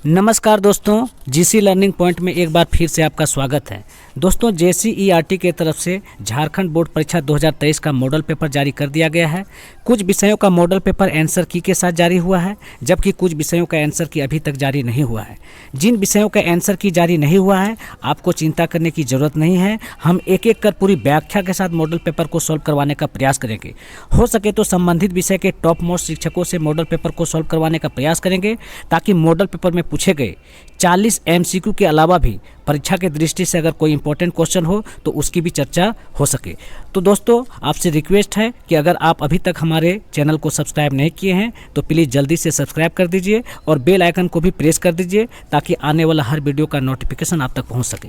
नमस्कार दोस्तों, GC learning point में एक बार फिर से आपका स्वागत है। दोस्तों, जेसीईआरटी के तरफ से झारखंड बोर्ड परीक्षा 2023 का मॉडल पेपर जारी कर दिया गया है। कुछ विषयों का मॉडल पेपर आंसर की के साथ जारी हुआ है, जबकि कुछ विषयों का आंसर की अभी तक जारी नहीं हुआ है। जिन विषयों का आंसर की जारी नहीं हुआ है, आपको चिंता करने की ज़रूरत नहीं है। हम एक एक कर पूरी व्याख्या के साथ मॉडल पेपर को सॉल्व करवाने का प्रयास करेंगे। हो सके तो संबंधित विषय के टॉप मोस्ट शिक्षकों से मॉडल पेपर को सॉल्व करवाने का प्रयास करेंगे, ताकि मॉडल पेपर में पूछे गए 40 एमसीक्यू के अलावा भी परीक्षा के दृष्टि से अगर कोई इंपॉर्टेंट क्वेश्चन हो तो उसकी भी चर्चा हो सके। तो दोस्तों, आपसे रिक्वेस्ट है कि अगर आप अभी तक हमारे चैनल को सब्सक्राइब नहीं किए हैं तो प्लीज़ जल्दी से सब्सक्राइब कर दीजिए और बेल आइकन को भी प्रेस कर दीजिए, ताकि आने वाला हर वीडियो का नोटिफिकेशन आप तक पहुंच सके।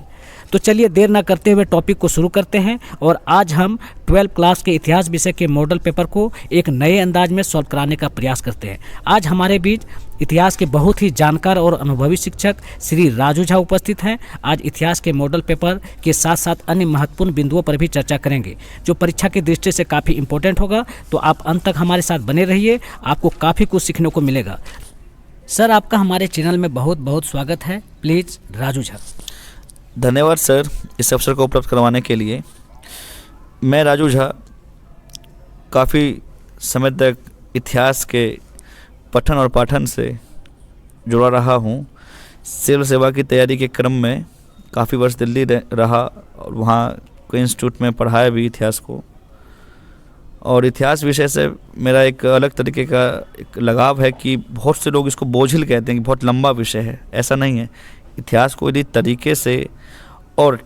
तो चलिए देर ना करते हुए टॉपिक को शुरू करते हैं और आज हम 12th क्लास के इतिहास विषय के मॉडल पेपर को एक नए अंदाज में सॉल्व कराने का प्रयास करते हैं। आज हमारे बीच इतिहास के बहुत ही जानकार और अनुभवी शिक्षक श्री राजू झा उपस्थित हैं। आज इतिहास के मॉडल पेपर के साथ साथ अन्य महत्वपूर्ण बिंदुओं पर भी चर्चा करेंगे, जो परीक्षा की दृष्टि से काफ़ी इंपॉर्टेंट होगा। तो आप अंत तक हमारे साथ बने रहिए, आपको काफ़ी कुछ सीखने को मिलेगा। सर, आपका हमारे चैनल में बहुत बहुत स्वागत है। प्लीज़ राजू झा। धन्यवाद सर, इस अवसर को उपलब्ध करवाने के लिए। मैं राजू झा काफ़ी समय तक इतिहास के पठन और पाठन से जुड़ा रहा हूँ। सिविल सेवा की तैयारी के क्रम में काफ़ी वर्ष दिल्ली रहा और वहाँ कई इंस्टीट्यूट में पढ़ाया भी इतिहास को। और इतिहास विषय से मेरा एक अलग तरीके का एक लगाव है कि बहुत से लोग इसको बोझिल कहते हैं कि बहुत लंबा विषय है। ऐसा नहीं है। इतिहास को यदि तरीके से और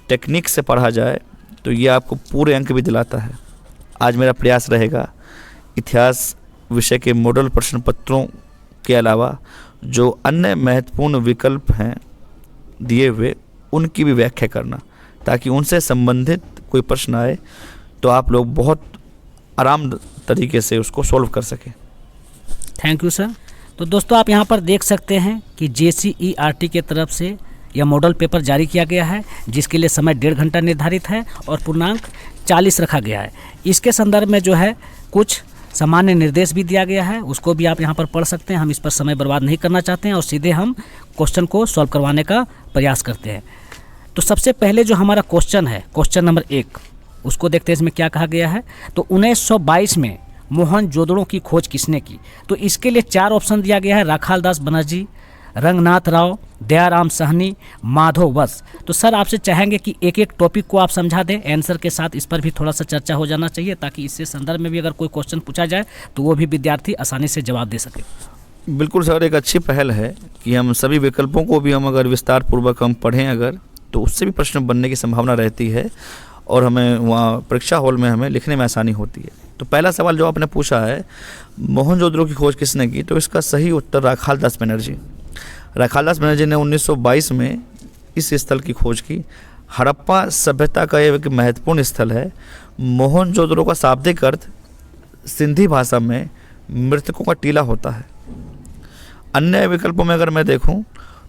टेक्निक से पढ़ा जाए तो ये आपको पूरे अंक भी दिलाता है। आज मेरा प्रयास रहेगा इतिहास विषय के मॉडल प्रश्न पत्रों के अलावा जो अन्य महत्वपूर्ण विकल्प हैं दिए हुए, उनकी भी व्याख्या करना, ताकि उनसे संबंधित कोई प्रश्न आए तो आप लोग बहुत आराम तरीके से उसको सॉल्व कर सकें। Thank you sir. तो दोस्तों, आप यहाँ पर देख सकते हैं कि जेसीईआरटी के तरफ से यह मॉडल पेपर जारी किया गया है, जिसके लिए समय 1.5 घंटा निर्धारित है और पूर्णांक 40 रखा गया है। इसके संदर्भ में जो है कुछ सामान्य निर्देश भी दिया गया है, उसको भी आप यहाँ पर पढ़ सकते हैं। हम इस पर समय बर्बाद नहीं करना चाहते हैं और सीधे हम क्वेश्चन को सॉल्व करवाने का प्रयास करते हैं। तो सबसे पहले जो हमारा क्वेश्चन है, क्वेश्चन नंबर 1, उसको देखते हैं इसमें क्या कहा गया है। तो 1922 में मोहनजोदड़ो की खोज किसने की? तो इसके लिए 4 ऑप्शन दिया गया है: राखालदास बनर्जी, रंगनाथ राव, दयाराम साहनी, माधव वत्स। तो सर, आपसे चाहेंगे कि एक एक टॉपिक को आप समझा दें आंसर के साथ। इस पर भी थोड़ा सा चर्चा हो जाना चाहिए, ताकि इससे संदर्भ में भी अगर कोई क्वेश्चन पूछा जाए तो वो भी विद्यार्थी आसानी से जवाब दे सके। बिल्कुल सर, एक अच्छी पहल है कि हम सभी विकल्पों को भी हम अगर विस्तार पूर्वक हम पढ़ें अगर, तो उससे भी प्रश्न बनने की संभावना रहती है और हमें वहाँ परीक्षा हॉल में हमें लिखने में आसानी होती है। तो पहला सवाल जो आपने पूछा है, मोहनजोदड़ो की खोज किसने की, तो इसका सही उत्तर राखालदास बनर्जी। राखालदास बनर्जी ने 1922 में इस स्थल की खोज की। हड़प्पा सभ्यता का एक महत्वपूर्ण स्थल है। मोहनजोदड़ो का शाब्दिक अर्थ सिंधी भाषा में मृतकों का टीला होता है। अन्य विकल्पों में अगर मैं देखूं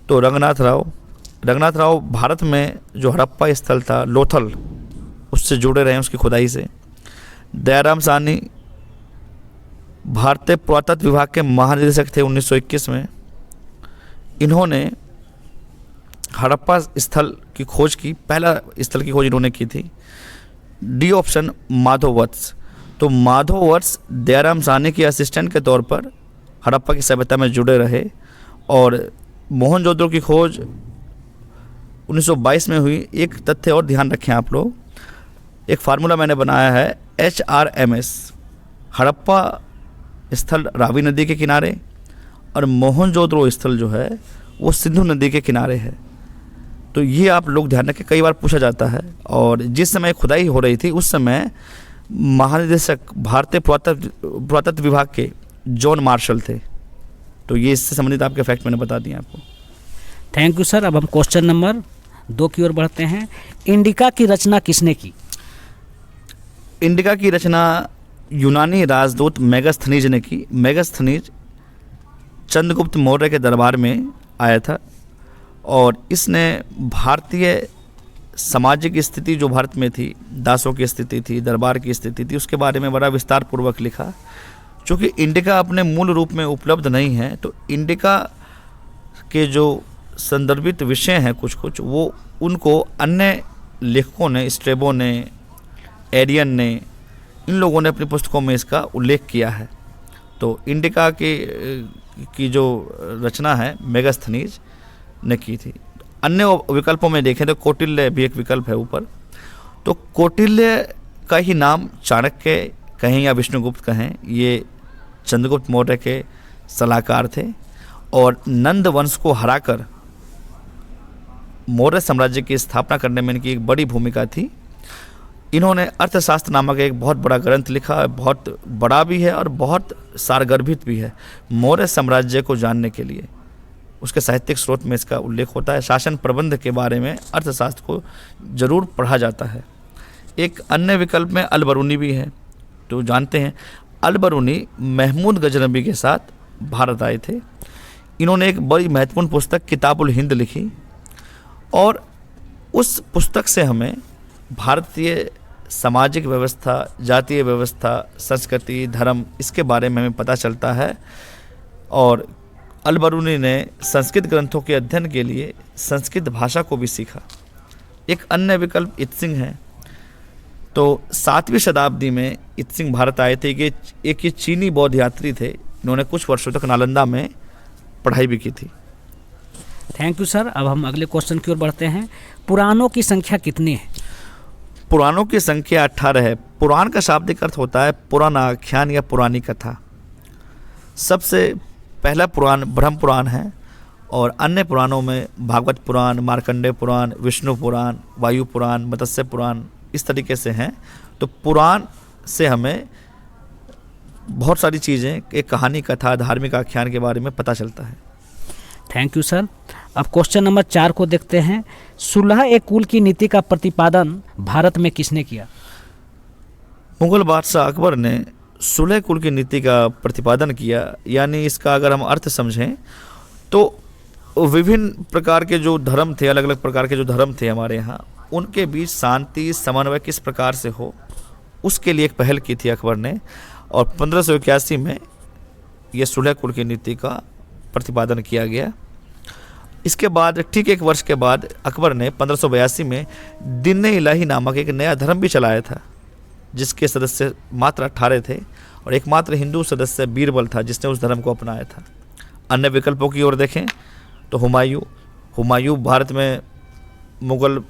तो रंगनाथ राव भारत में जो हड़प्पा स्थल था लोथल, उससे जुड़े रहे, उसकी खुदाई से। दयाराम साहनी भारतीय पुरातत्व विभाग के महानिदेशक थे 1921 में। इन्होंने हड़प्पा स्थल की खोज की, पहला स्थल की खोज इन्होंने की थी। डी ऑप्शन माधव वत्स। तो माधव वत्स दयाराम साहनी के असिस्टेंट के तौर पर हड़प्पा की सभ्यता में जुड़े रहे और मोहनजोदड़ो की खोज 1922 में हुई। एक तथ्य और ध्यान रखें आप लोग, एक फार्मूला मैंने बनाया है HRMS। हड़प्पा स्थल रावी नदी के किनारे और मोहनजोदड़ो स्थल जो है वो सिंधु नदी के किनारे है। तो ये आप लोग ध्यान रखें, कई बार पूछा जाता है। और जिस समय खुदाई हो रही थी उस समय महानिदेशक भारतीय पुरातत्व विभाग के जॉन मार्शल थे। तो ये इससे संबंधित आपके फैक्ट मैंने बता दिए आपको। Thank you sir. अब हम क्वेश्चन नंबर 2 की ओर बढ़ते हैं। इंडिका की रचना किसने की? इंडिका की रचना यूनानी राजदूत मेगास्थनीज ने की। मेगास्थनीज चंद्रगुप्त मौर्य के दरबार में आया था और इसने भारतीय सामाजिक स्थिति जो भारत में थी, दासों की स्थिति थी, दरबार की स्थिति थी, उसके बारे में बड़ा विस्तार पूर्वक लिखा। चूँकि इंडिका अपने मूल रूप में उपलब्ध नहीं है, तो इंडिका के जो संदर्भित विषय हैं कुछ कुछ, वो उनको अन्य लेखकों ने, स्ट्रेबो ने, एरियन ने, इन लोगों ने अपनी पुस्तकों में इसका उल्लेख किया है। तो इंडिका की जो रचना है मेगास्थनीज ने की थी। अन्य विकल्पों में देखें तो कौटिल्य भी एक विकल्प है ऊपर। तो कौटिल्य का ही नाम चाणक्य कहें या विष्णुगुप्त कहें, ये चंद्रगुप्त मौर्य के सलाहकार थे और नंद वंश को हराकर मौर्य साम्राज्य की स्थापना करने में इनकी एक बड़ी भूमिका थी। इन्होंने अर्थशास्त्र नामक एक बहुत बड़ा ग्रंथ लिखा है, बहुत बड़ा भी है और बहुत सारगर्भित भी है मौर्य साम्राज्य को जानने के लिए। उसके साहित्यिक स्रोत में इसका उल्लेख होता है। शासन प्रबंध के बारे में अर्थशास्त्र को जरूर पढ़ा जाता है। एक अन्य विकल्प में अल-बरूनी भी है। तो जानते हैं अल-बरूनी महमूद गजनबी के साथ भारत आए थे। इन्होंने एक बड़ी महत्वपूर्ण पुस्तक किताबुल हिंद लिखी और उस पुस्तक से हमें भारतीय सामाजिक व्यवस्था, जातीय व्यवस्था, संस्कृति, धर्म, इसके बारे में हमें पता चलता है। और अल-बरूनी ने संस्कृत ग्रंथों के अध्ययन के लिए संस्कृत भाषा को भी सीखा। एक अन्य विकल्प इत्सिंग है। तो 7वीं शताब्दी में इत्सिंग भारत आए थे कि एक ये चीनी बौद्ध यात्री थे। इन्होंने कुछ वर्षों तक नालंदा में पढ़ाई भी की थी। Thank you sir. अब हम अगले क्वेश्चन की ओर बढ़ते हैं। पुराणों की संख्या कितनी है? पुराणों की संख्या 18 है। पुराण का शाब्दिक अर्थ होता है पुराना आख्यान या पुरानी कथा। सबसे पहला पुराण ब्रह्म पुराण है और अन्य पुराणों में भागवत पुराण, मार्कंडेय पुराण, विष्णु पुराण, वायु पुराण, मत्स्य पुराण, इस तरीके से हैं। तो पुराण से हमें बहुत सारी चीज़ें, एक कहानी, कथा, धार्मिक आख्यान के बारे में पता चलता है। Thank you sir. अब क्वेश्चन नंबर 4 को देखते हैं। सुलह-ए-कुल की नीति का प्रतिपादन भारत में किसने किया? मुगल बादशाह अकबर ने सुलह कुल की नीति का प्रतिपादन किया। यानी इसका अगर हम अर्थ समझें तो विभिन्न प्रकार के जो धर्म थे, अलग अलग प्रकार के जो धर्म थे हमारे यहाँ, उनके बीच शांति, समन्वय किस प्रकार से हो, उसके लिए एक पहल की थी अकबर ने। और 1581 में यह सुलह कुल की नीति का प्रतिपादन किया गया। इसके बाद ठीक एक वर्ष के बाद अकबर ने 1582 में दीन-ए-इलाही नामक एक नया धर्म भी चलाया था, जिसके सदस्य मात्र 18 थे और एकमात्र हिंदू सदस्य बीरबल था जिसने उस धर्म को अपनाया था। अन्य विकल्पों की ओर देखें तो हुमायूं भारत में मुगल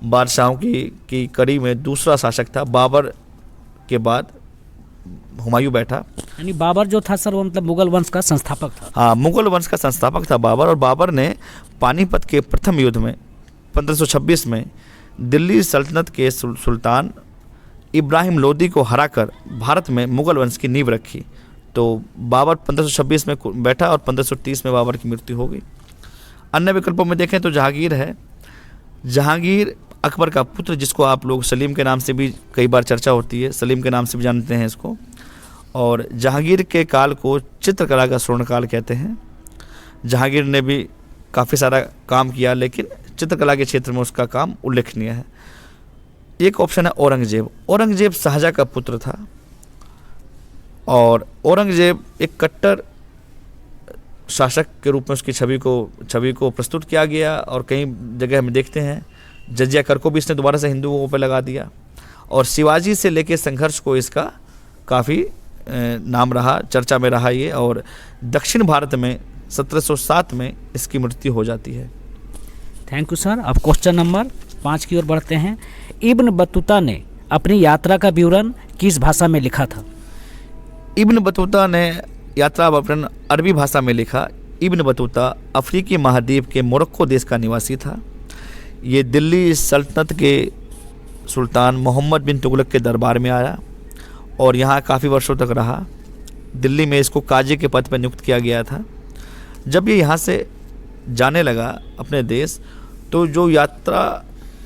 बादशाहों की कड़ी में दूसरा शासक था। बाबर के बाद हुमायूं बैठा। यानी बाबर जो था सर वो मतलब मुगल वंश का संस्थापक था। हाँ, मुगल वंश का संस्थापक था बाबर। और बाबर ने पानीपत के प्रथम युद्ध में 1526 में दिल्ली सल्तनत के सुल्तान इब्राहिम लोदी को हराकर भारत में मुगल वंश की नींव रखी। तो बाबर 1526 में बैठा और 1530 में बाबर की मृत्यु हो गई। अन्य विकल्पों में देखें तो जहांगीर है। जहांगीर अकबर का पुत्र, जिसको आप लोग सलीम के नाम से भी कई बार चर्चा होती है, सलीम के नाम से भी जानते हैं इसको। और जहांगीर के काल को चित्रकला का स्वर्णकाल कहते हैं। जहांगीर ने भी काफ़ी सारा काम किया, लेकिन चित्रकला के क्षेत्र में उसका काम उल्लेखनीय है। एक ऑप्शन है औरंगजेब। औरंगजेब शाहजहाँ का पुत्र था और औरंगजेब एक कट्टर शासक के रूप में उसकी छवि को प्रस्तुत किया गया। और कई जगह हम देखते हैं जजिया कर को भी इसने दोबारा से हिंदुओं पर लगा दिया। और शिवाजी से लेकर संघर्ष को इसका काफ़ी नाम रहा, चर्चा में रहा ये। और दक्षिण भारत में 1707 में इसकी मृत्यु हो जाती है। Thank you sir. अब क्वेश्चन नंबर 5 की ओर बढ़ते हैं। इब्न बतूता ने अपनी यात्रा का विवरण किस भाषा में लिखा था? इब्न बतूता ने यात्रा विवरण अरबी भाषा में लिखा। इब्न बतूता अफ्रीकी महाद्वीप के मोरक्को देश का निवासी था। ये दिल्ली सल्तनत के सुल्तान मोहम्मद बिन तुगलक के दरबार में आया और यहाँ काफ़ी वर्षों तक रहा। दिल्ली में इसको काजी के पद पर नियुक्त किया गया था। जब ये यहाँ से जाने लगा अपने देश, तो जो यात्रा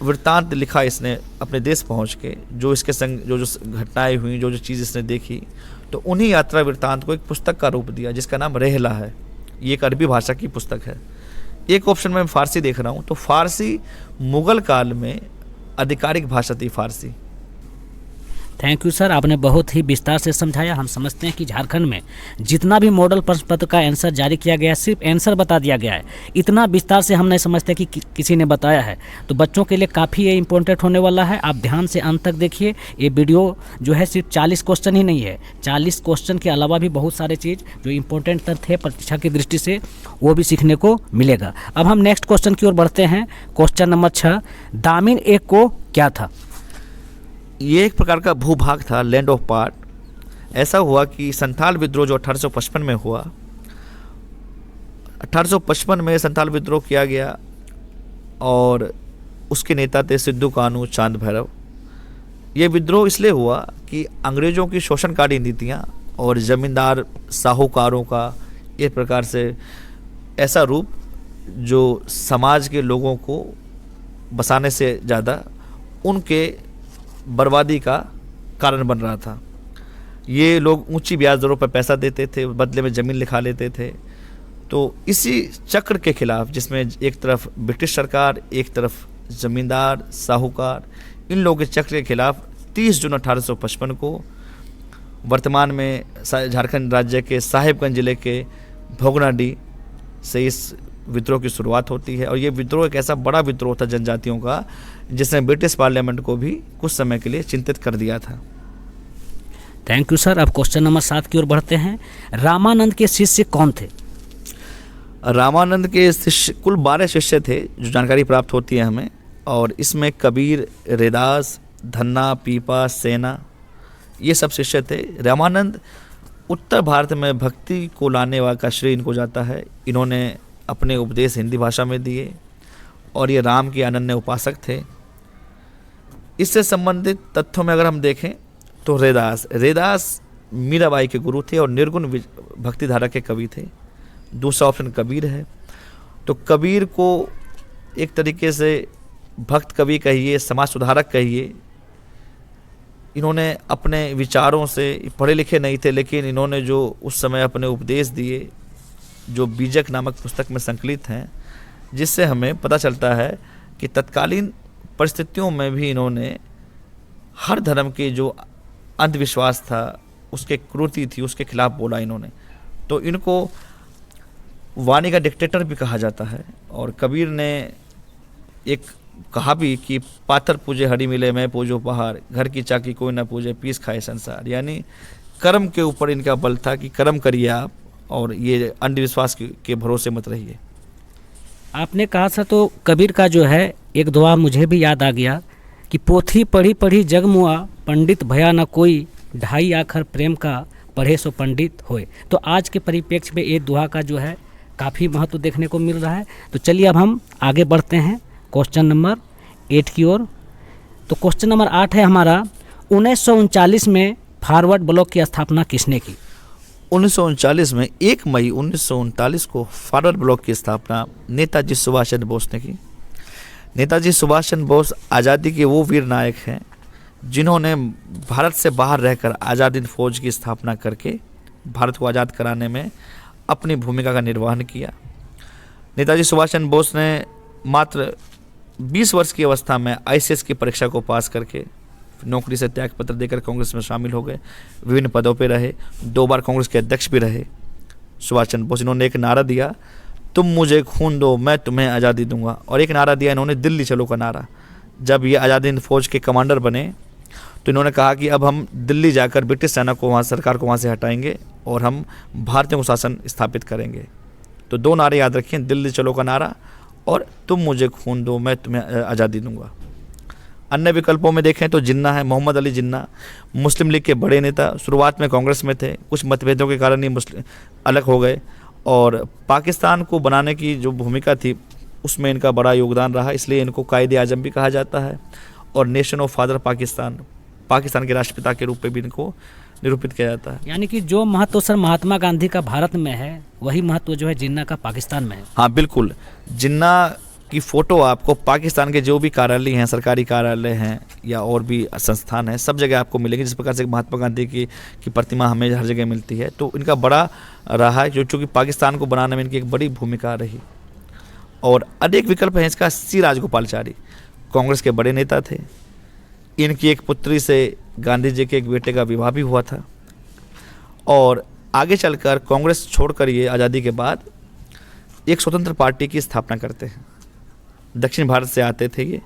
वृत्तांत लिखा इसने अपने देश पहुँच के, जो इसके संग जो घटनाएं हुई, जो चीज़ इसने देखी, तो उन्हीं यात्रा वृत्तांत को एक पुस्तक का रूप दिया जिसका नाम रेहला है। ये एक अरबी भाषा की पुस्तक है। एक ऑप्शन में फ़ारसी देख रहा हूँ, तो फ़ारसी मुग़ल काल में आधिकारिक भाषा थी फ़ारसी। थैंक यू सर, आपने बहुत ही विस्तार से समझाया। हम समझते हैं कि झारखंड में जितना भी मॉडल प्रश्न पत्र का आंसर जारी किया गया है, सिर्फ आंसर बता दिया गया है। इतना विस्तार से हम नहीं समझते कि किसी ने बताया है। तो बच्चों के लिए काफ़ी ये इंपॉर्टेंट होने वाला है। आप ध्यान से अंत तक देखिए। ये वीडियो जो है सिर्फ 40 क्वेश्चन ही नहीं है, 40 क्वेश्चन के अलावा भी बहुत सारे चीज़ जो इंपॉर्टेंट तथ्य है परीक्षा की दृष्टि से, वो भी सीखने को मिलेगा। अब हम नेक्स्ट क्वेश्चन की ओर बढ़ते हैं। क्वेश्चन नंबर 6, दामिन एक को क्या था? ये एक प्रकार का भूभाग था, लैंड ऑफ पार्ट। ऐसा हुआ कि संथाल विद्रोह जो 1855 में हुआ, 1855 में संथाल विद्रोह किया गया और उसके नेता थे सिद्धू कानू, चांद भैरव। ये विद्रोह इसलिए हुआ कि अंग्रेज़ों की शोषणकारी नीतियाँ और ज़मींदार साहूकारों का एक प्रकार से ऐसा रूप जो समाज के लोगों को बसाने से ज़्यादा उनके बर्बादी का कारण बन रहा था। ये लोग ऊंची ब्याज दरों पर पैसा देते थे, बदले में ज़मीन लिखा लेते थे। तो इसी चक्र के खिलाफ, जिसमें एक तरफ ब्रिटिश सरकार, एक तरफ ज़मींदार साहूकार, इन लोगों के चक्र के खिलाफ 30 जून 1855 को वर्तमान में झारखंड राज्य के साहिबगंज जिले के भोगनाडीह से इस विद्रोह की शुरुआत होती है। और ये विद्रोह एक ऐसा बड़ा विद्रोह था जनजातियों का, जिसने ब्रिटिश पार्लियामेंट को भी कुछ समय के लिए चिंतित कर दिया था। Thank you sir. अब क्वेश्चन नंबर 7 की ओर बढ़ते हैं। रामानंद के शिष्य कौन थे? रामानंद के शिष्य कुल 12 शिष्य थे, जो जानकारी प्राप्त होती है हमें। और इसमें कबीर, रैदास, धन्ना, पीपा, सेना, ये सब शिष्य थे। रामानंद उत्तर भारत में भक्ति को लाने वाला का श्रेय इनको जाता है। इन्होंने अपने उपदेश हिंदी भाषा में दिए और ये राम के अनन्य उपासक थे। इससे संबंधित तथ्यों में अगर हम देखें तो रैदास मीराबाई के गुरु थे और निर्गुण भक्ति धारा के कवि थे। दूसरा ऑप्शन कबीर है। तो कबीर को एक तरीके से भक्त कवि कहिए, समाज सुधारक कहिए। इन्होंने अपने विचारों से, पढ़े लिखे नहीं थे, लेकिन इन्होंने जो उस समय अपने उपदेश दिए, जो बीजक नामक पुस्तक में संकलित हैं, जिससे हमें पता चलता है कि तत्कालीन परिस्थितियों में भी इन्होंने हर धर्म के जो अंधविश्वास था, उसके क्रूरता थी, उसके खिलाफ बोला इन्होंने। तो इनको वाणी का डिक्टेटर भी कहा जाता है। और कबीर ने एक कहा भी कि पाथर पूजे हरी मिले मैं पूजो पहाड़, घर की चाकी कोई ना पूजे पीस खाए संसार। यानी कर्म के ऊपर इनका बल था कि कर्म करिए आप, और ये अंधविश्वास के भरोसे मत रहिए। आपने कहा था तो कबीर का जो है एक दुआ मुझे भी याद आ गया कि पोथी पढ़ी पढ़ी जग मुआ, पंडित भया न कोई, ढाई आखर प्रेम का पढ़े सो पंडित होए। तो आज के परिप्रेक्ष्य में ये दुआ का जो है काफ़ी महत्व देखने को मिल रहा है। तो चलिए अब हम आगे बढ़ते हैं क्वेश्चन नंबर 8 की ओर। तो क्वेश्चन नंबर 8 है हमारा, 1939 में फॉरवर्ड ब्लॉक की स्थापना किसने की? 1939 में 1 मई 1939 को फॉरवर्ड ब्लॉक की स्थापना नेताजी सुभाष चंद्र बोस ने की। नेताजी सुभाष चंद्र बोस आज़ादी के वो वीर नायक हैं जिन्होंने भारत से बाहर रहकर आज़ाद हिंद फौज की स्थापना करके भारत को आज़ाद कराने में अपनी भूमिका का निर्वहन किया। नेताजी सुभाष चंद्र बोस ने मात्र 20 वर्ष की अवस्था में ICS की परीक्षा को पास करके नौकरी से त्याग पत्र देकर कांग्रेस में शामिल हो गए। विभिन्न पदों पर रहे, 2 बार कांग्रेस के अध्यक्ष भी रहे सुभाष चंद्र बोस। इन्होंने एक नारा दिया, तुम मुझे खून दो मैं तुम्हें आज़ादी दूंगा। और एक नारा दिया इन्होंने, दिल्ली चलो का नारा। जब ये आज़ाद हिंद फौज के कमांडर बने तो इन्होंने कहा कि अब हम दिल्ली जाकर ब्रिटिश सेना को, वहाँ सरकार को वहाँ से हटाएंगे और हम भारतीयों को शासन स्थापित करेंगे। तो 2 नारे याद रखिए, दिल्ली चलो का नारा और तुम मुझे खून दो मैं तुम्हें आज़ादी दूंगा। अन्य विकल्पों में देखें तो जिन्ना है, मोहम्मद अली जिन्ना, मुस्लिम लीग के बड़े नेता, शुरुआत में कांग्रेस में थे, कुछ मतभेदों के कारण ही मुस्लिम अलग हो गए। और पाकिस्तान को बनाने की जो भूमिका थी उसमें इनका बड़ा योगदान रहा, इसलिए इनको कायदे आजम भी कहा जाता है। और nation of father Pakistan, Pakistan के राष्ट्रपिता के रूप में भी इनको निरूपित किया जाता है। यानी कि जो महत्व सर महात्मा गांधी का भारत में है, वही महत्व जो है जिन्ना का पाकिस्तान में है। हाँ बिल्कुल, जिन्ना की फ़ोटो आपको पाकिस्तान के जो भी कार्यालय हैं, सरकारी कार्यालय हैं या और भी संस्थान हैं, सब जगह आपको मिलेंगे। जिस प्रकार से महात्मा गांधी की प्रतिमा हमें हर जगह मिलती है, तो इनका बड़ा रहा है, जो चूँकि पाकिस्तान को बनाने में इनकी एक बड़ी भूमिका रही। और अनेक विकल्प हैं इसका। सी राजगोपालचारी कांग्रेस के बड़े नेता थे। इनकी एक पुत्री से गांधी जी के एक बेटे का विवाह भी हुआ था। और आगे चलकर कांग्रेस छोड़कर ये आज़ादी के बाद एक स्वतंत्र पार्टी की स्थापना करते हैं। दक्षिण भारत से आते थे ये।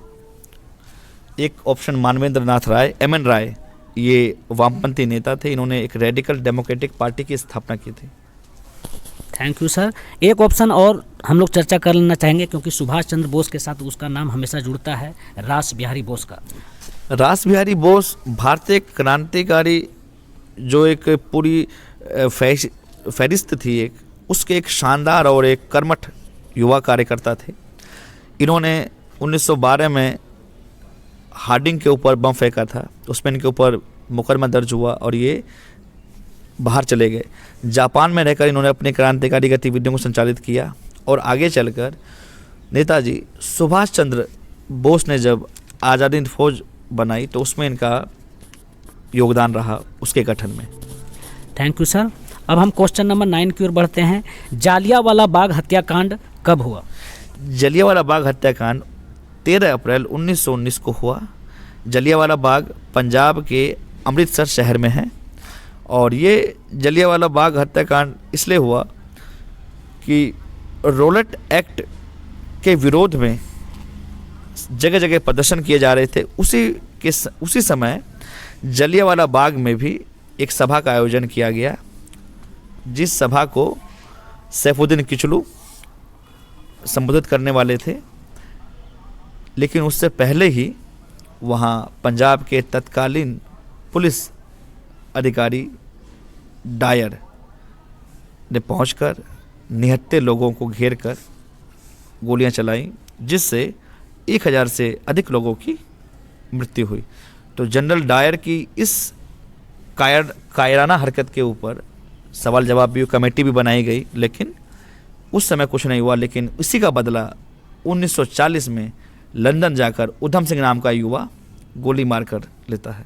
एक ऑप्शन मानवेंद्र नाथ राय, एम.एन. राय, ये वामपंथी नेता थे। इन्होंने एक रेडिकल डेमोक्रेटिक पार्टी की स्थापना की थी। Thank you sir. एक ऑप्शन और हम लोग चर्चा कर लेना चाहेंगे क्योंकि सुभाष चंद्र बोस के साथ उसका नाम हमेशा जुड़ता है, रास बिहारी बोस का। रास बिहारी बोस भारतीय क्रांतिकारी जो एक पूरी फहरिस्त थी एक, उसके एक शानदार और एक कर्मठ युवा कार्यकर्ता थे। इन्होंने 1912 में हार्डिंग के ऊपर बम फेंका था, उसमें इनके ऊपर मुकदमा दर्ज हुआ और ये बाहर चले गए। जापान में रहकर इन्होंने अपनी क्रांतिकारी गतिविधियों को संचालित किया और आगे चलकर नेताजी सुभाष चंद्र बोस ने जब आज़ादी हिंद फौज बनाई तो उसमें इनका योगदान रहा, उसके गठन में। Thank you sir. अब हम क्वेश्चन नंबर 9 की ओर बढ़ते हैं। जालियांवाला बाग हत्याकांड कब हुआ? जलियांवाला बाग हत्याकांड 13 अप्रैल 1919 को हुआ। जलियांवाला बाग पंजाब के अमृतसर शहर में है और ये जलियांवाला बाग हत्याकांड इसलिए हुआ कि रोलेट एक्ट के विरोध में जगह जगह प्रदर्शन किए जा रहे थे। उसी समय जलियांवाला बाग में भी एक सभा का आयोजन किया गया, जिस सभा को सैफुद्दीन किचलू संबोधित करने वाले थे। लेकिन उससे पहले ही वहाँ पंजाब के तत्कालीन पुलिस अधिकारी डायर ने पहुंचकर निहत्थे लोगों को घेर कर गोलियां चलाई, जिससे 1000 से अधिक लोगों की मृत्यु हुई। तो जनरल डायर की इस कायराना हरकत के ऊपर सवाल जवाब भी, कमेटी भी बनाई गई, लेकिन उस समय कुछ नहीं हुआ। लेकिन इसी का बदला 1940 में लंदन जाकर उधम सिंह नाम का युवा गोली मारकर लेता है।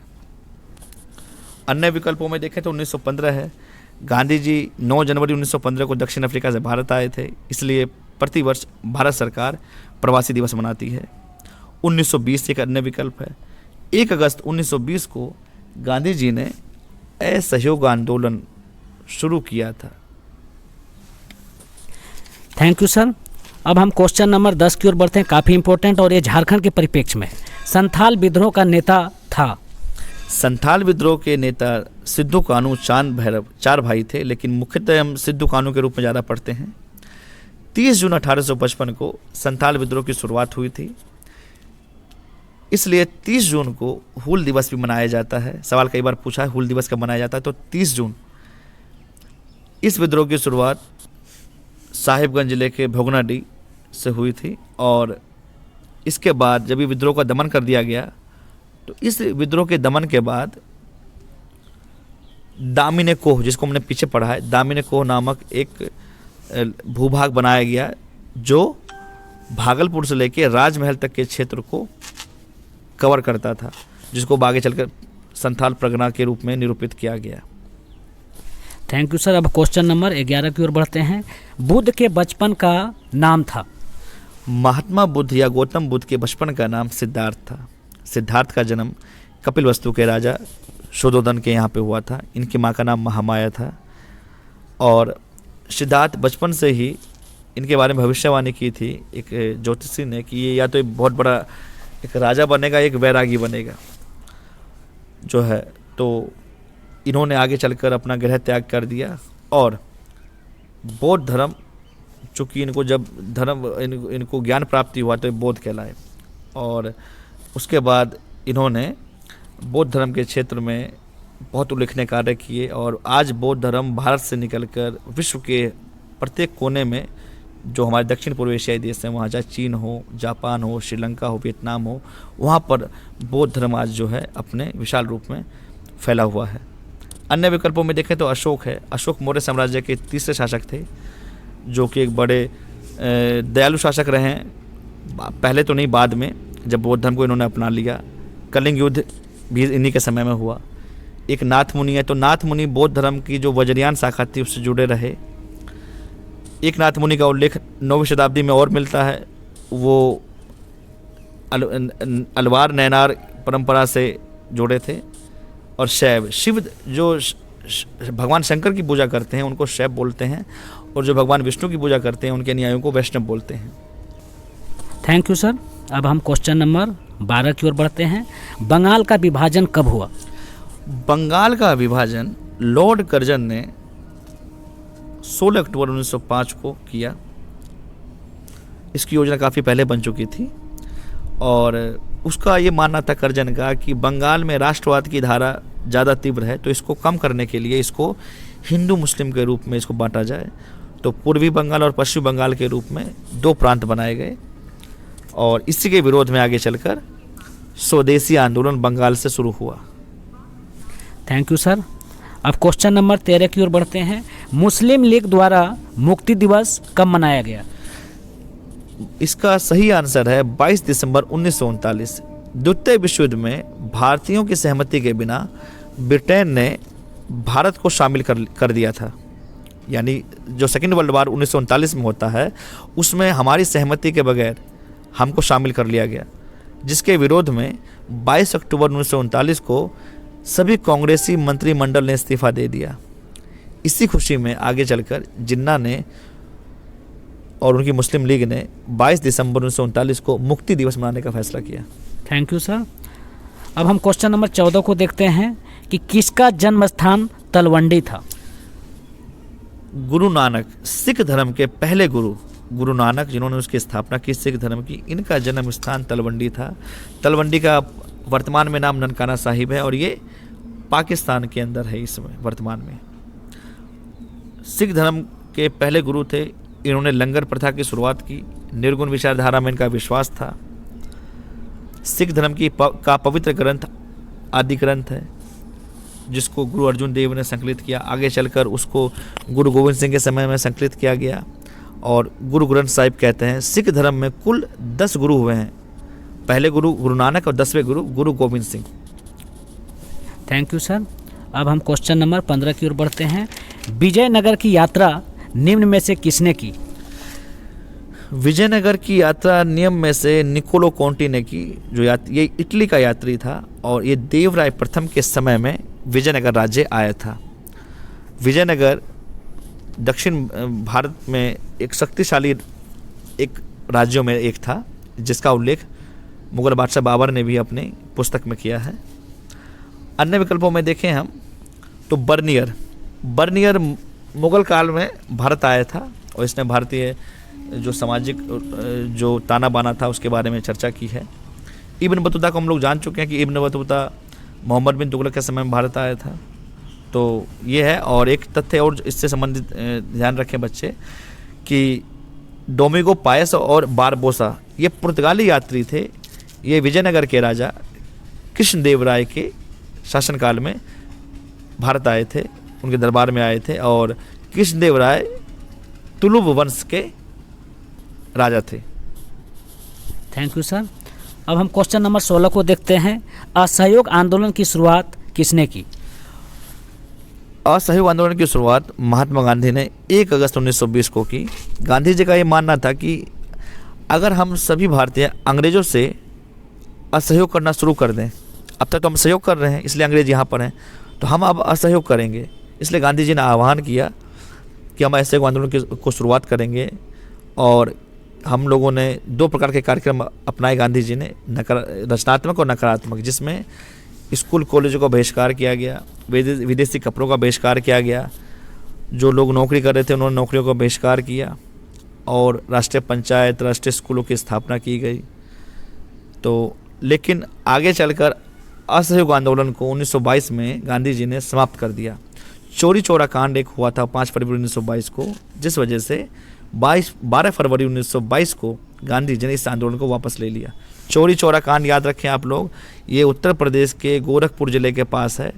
अन्य विकल्पों में देखें तो 1915 है। गांधी जी 9 जनवरी 1915 को दक्षिण अफ्रीका से भारत आए थे, इसलिए प्रतिवर्ष भारत सरकार प्रवासी दिवस मनाती है। 1920 एक अन्य विकल्प है। 1 अगस्त 1920 को गांधी जी ने असहयोग आंदोलन शुरू किया था। Thank you sir. अब हम क्वेश्चन नंबर 10 की ओर बढ़ते हैं, काफ़ी इंपॉर्टेंट और ये झारखंड के परिप्रेक्ष्य में है। संथाल विद्रोह का नेता था? संथाल विद्रोह के नेता सिद्धू कानू चांद भैरव 4 भाई थे, लेकिन मुख्यतः हम सिद्धू कानू के रूप में ज़्यादा पढ़ते हैं। 30 जून 1855 को संथाल विद्रोह की शुरुआत हुई थी, इसलिए 30 जून को हूल दिवस भी मनाया जाता है। सवाल कई बार पूछा है हूल दिवस कब मनाया जाता है, तो 30 जून। इस विद्रोह की शुरुआत साहिबगंज जिले के भोगनाडीह से हुई थी और इसके बाद जब ये विद्रोह का दमन कर दिया गया तो इस विद्रोह के दमन के बाद दामिनी कोह, जिसको हमने पीछे पढ़ा है, दामिनी कोह नामक एक भूभाग बनाया गया जो भागलपुर से लेकर राजमहल तक के क्षेत्र को कवर करता था, जिसको आगे चलकर संथाल परगना के रूप में निरूपित किया गया। Thank you sir. अब क्वेश्चन नंबर 11 की ओर बढ़ते हैं। बुद्ध के बचपन का नाम था? महात्मा बुद्ध या गौतम बुद्ध के बचपन का नाम सिद्धार्थ था। सिद्धार्थ का जन्म कपिलवस्तु के राजा शोधोदन के यहाँ पे हुआ था। इनकी माँ का नाम महामाया था और सिद्धार्थ बचपन से ही इनके बारे में भविष्यवाणी की थी एक ज्योतिषी ने कि ये या तो एक बहुत बड़ा एक राजा बनेगा, एक वैरागी बनेगा जो है। तो इन्होंने आगे चलकर अपना गृह त्याग कर दिया और बौद्ध धर्म, चूँकि इनको जब इनको ज्ञान प्राप्ति हुआ तो बौद्ध कहलाए और उसके बाद इन्होंने बौद्ध धर्म के क्षेत्र में बहुत उल्लेखनीय कार्य किए और आज बौद्ध धर्म भारत से निकलकर विश्व के प्रत्येक कोने में, जो हमारे दक्षिण पूर्व एशियाई देश हैं, वहाँ चाहे चीन हो, जापान हो, श्रीलंका हो, वियतनाम हो, वहाँ पर बौद्ध धर्म आज जो है अपने विशाल रूप में फैला हुआ है। अन्य विकल्पों में देखें तो अशोक है। अशोक मौर्य साम्राज्य के तीसरे शासक थे, जो कि एक बड़े दयालु शासक रहे हैं, पहले तो नहीं, बाद में जब बौद्ध धर्म को इन्होंने अपना लिया। कलिंग युद्ध भी इन्हीं के समय में हुआ। एक नाथ मुनि है, तो नाथ मुनि बौद्ध धर्म की जो वज्रयान शाखा थी उससे जुड़े रहे। एक नाथ मुनि का उल्लेख 9वीं शताब्दी में और मिलता है, वो अलवार नैनार परंपरा से जुड़े थे। और शैव। शिव जो भगवान शंकर की पूजा करते हैं उनको शैव बोलते हैं, और जो भगवान विष्णु की पूजा करते हैं उनके अनुयायियों को वैष्णव बोलते हैं। Thank you sir. अब हम क्वेश्चन नंबर 12 की ओर बढ़ते हैं। बंगाल का विभाजन कब हुआ? बंगाल का विभाजन लॉर्ड कर्जन ने 16 अक्टूबर 1905 को किया। इसकी योजना काफ़ी पहले बन चुकी थी, और उसका ये मानना था कर्जन का कि बंगाल में राष्ट्रवाद की धारा ज़्यादा तीव्र है, तो इसको कम करने के लिए इसको हिंदू मुस्लिम के रूप में इसको बांटा जाए। तो पूर्वी बंगाल और पश्चिम बंगाल के रूप में 2 प्रांत बनाए गए, और इसी के विरोध में आगे चलकर स्वदेशी आंदोलन बंगाल से शुरू हुआ। Thank you sir. अब क्वेश्चन नंबर 13 की ओर बढ़ते हैं। मुस्लिम लीग द्वारा मुक्ति दिवस कब मनाया गया? इसका सही आंसर है 22 दिसंबर 1939। द्वितीय विश्व युद्ध में भारतीयों की सहमति के बिना ब्रिटेन ने भारत को शामिल कर दिया था। यानी जो सेकेंड वर्ल्ड वार 1939 में होता है उसमें हमारी सहमति के बगैर हमको शामिल कर लिया गया, जिसके विरोध में 22 अक्टूबर 1939 को सभी कांग्रेसी मंत्रिमंडल ने इस्तीफा दे दिया। इसी खुशी में आगे चलकर जिन्ना ने और उनकी मुस्लिम लीग ने 22 दिसंबर 1939 को मुक्ति दिवस मनाने का फैसला किया। Thank you sir. अब हम क्वेश्चन नंबर 14 को देखते हैं कि किसका जन्म स्थान तलवंडी था? गुरु नानक, सिख धर्म के पहले गुरु नानक जिन्होंने उसकी स्थापना की सिख धर्म की, इनका जन्म स्थान तलवंडी था। तलवंडी का वर्तमान में नाम ननकाना साहिब है, और ये पाकिस्तान के अंदर है इस समय वर्तमान में। सिख धर्म के पहले गुरु थे। इन्होंने लंगर प्रथा की शुरुआत की। निर्गुण विचारधारा में इनका विश्वास था। सिख धर्म का पवित्र ग्रंथ आदि ग्रंथ है, जिसको गुरु अर्जुन देव ने संकलित किया। आगे चलकर उसको गुरु गोविंद सिंह के समय में संकलित किया गया, और गुरु ग्रंथ साहिब कहते हैं। सिख धर्म में कुल 10 गुरु हुए हैं। पहले गुरु नानक, और 10वें गुरु Govind Singh. Thank you sir. अब हम क्वेश्चन नंबर 15 की ओर बढ़ते हैं। विजयनगर की यात्रा निम्न में से किसने की? विजयनगर की यात्रा नियम में से निकोलो कोंटी ने की। जो ये इटली का यात्री था, और ये देवराय प्रथम के समय में विजयनगर राज्य आया था। विजयनगर दक्षिण भारत में एक शक्तिशाली राज्यों में एक था, जिसका उल्लेख मुगल बादशाह बाबर ने भी अपनी पुस्तक में किया है। अन्य विकल्पों में देखें हम तो बर्नियर मुगल काल में भारत आया था, और इसने भारतीय जो सामाजिक जो ताना बाना था उसके बारे में चर्चा की है। इब्न बतूता को हम लोग जान चुके हैं कि इब्न बतूता मोहम्मद बिन तुगलक के समय में भारत आया था। तो ये है। और एक तथ्य और इससे संबंधित ध्यान रखें बच्चे कि डोमिगो पायस और बारबोसा ये पुर्तगाली यात्री थे। ये विजयनगर के राजा कृष्णदेवराय के शासनकाल में भारत आए थे, उनके दरबार में आए थे, और कृष्णदेवराय तुलुव वंश के राजा थे। Thank you sir. अब हम क्वेश्चन नंबर 16 को देखते हैं। असहयोग आंदोलन की शुरुआत किसने की? असहयोग आंदोलन की शुरुआत महात्मा गांधी ने 1 अगस्त 1920 को की। गांधी जी का ये मानना था कि अगर हम सभी भारतीय अंग्रेज़ों से असहयोग करना शुरू कर दें, अब तक तो हम सहयोग कर रहे हैं इसलिए अंग्रेज यहाँ पर हैं, तो हम अब असहयोग करेंगे। इसलिए गांधी जी ने आह्वान किया कि हम असहयोग आंदोलन को शुरुआत करेंगे, और हम लोगों ने 2 प्रकार के कार्यक्रम अपनाए गांधी जी ने, रचनात्मक और नकारात्मक, जिसमें स्कूल कॉलेजों का बहिष्कार किया गया, विदेशी कपड़ों का बहिष्कार किया गया, जो लोग नौकरी कर रहे थे उन्होंने नौकरियों का बहिष्कार किया, और राष्ट्रीय पंचायत, राष्ट्रीय स्कूलों की स्थापना की गई। तो लेकिन आगे चलकर असहयोग आंदोलन को 1922 में गांधी जी ने समाप्त कर दिया। चोरी चौरा कांड एक हुआ था 5 फरवरी 1922 को, जिस वजह से 12 फरवरी 1922 को गांधी जी ने इस आंदोलन को वापस ले लिया। चोरी चौरा कांड याद रखें आप लोग, ये उत्तर प्रदेश के गोरखपुर ज़िले के पास है।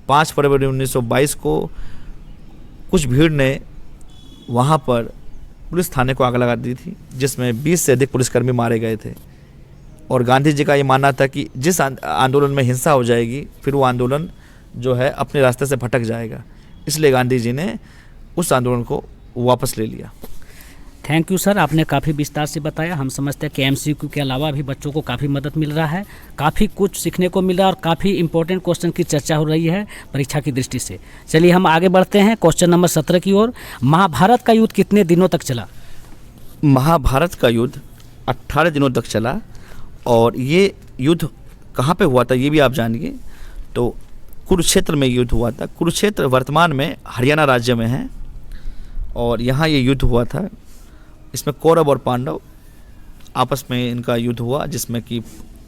5 फरवरी 1922 को कुछ भीड़ ने वहाँ पर पुलिस थाने को आग लगा दी थी, जिसमें 20 से अधिक पुलिसकर्मी मारे गए थे। और गांधी जी का ये मानना था कि जिस आंदोलन में हिंसा हो जाएगी फिर वो आंदोलन जो है अपने रास्ते से भटक जाएगा, इसलिए गांधी जी ने उस आंदोलन को वापस ले लिया। थैंक यू सर, आपने काफ़ी विस्तार से बताया। हम समझते हैं कि एमसीक्यू के अलावा भी बच्चों को काफ़ी मदद मिल रहा है, काफ़ी कुछ सीखने को मिल रहा है और काफ़ी इंपॉर्टेंट क्वेश्चन की चर्चा हो रही है परीक्षा की दृष्टि से। चलिए हम आगे बढ़ते हैं क्वेश्चन नंबर 17 की ओर। महाभारत का युद्ध कितने दिनों तक चला? महाभारत का युद्ध 18 दिनों तक चला। और ये युद्ध कहाँ पे हुआ था ये भी आप जानिए। तो कुरुक्षेत्र में युद्ध हुआ था। कुरुक्षेत्र वर्तमान में हरियाणा राज्य में है और यहाँ ये युद्ध हुआ था। इसमें कौरव और पांडव आपस में इनका युद्ध हुआ, जिसमें कि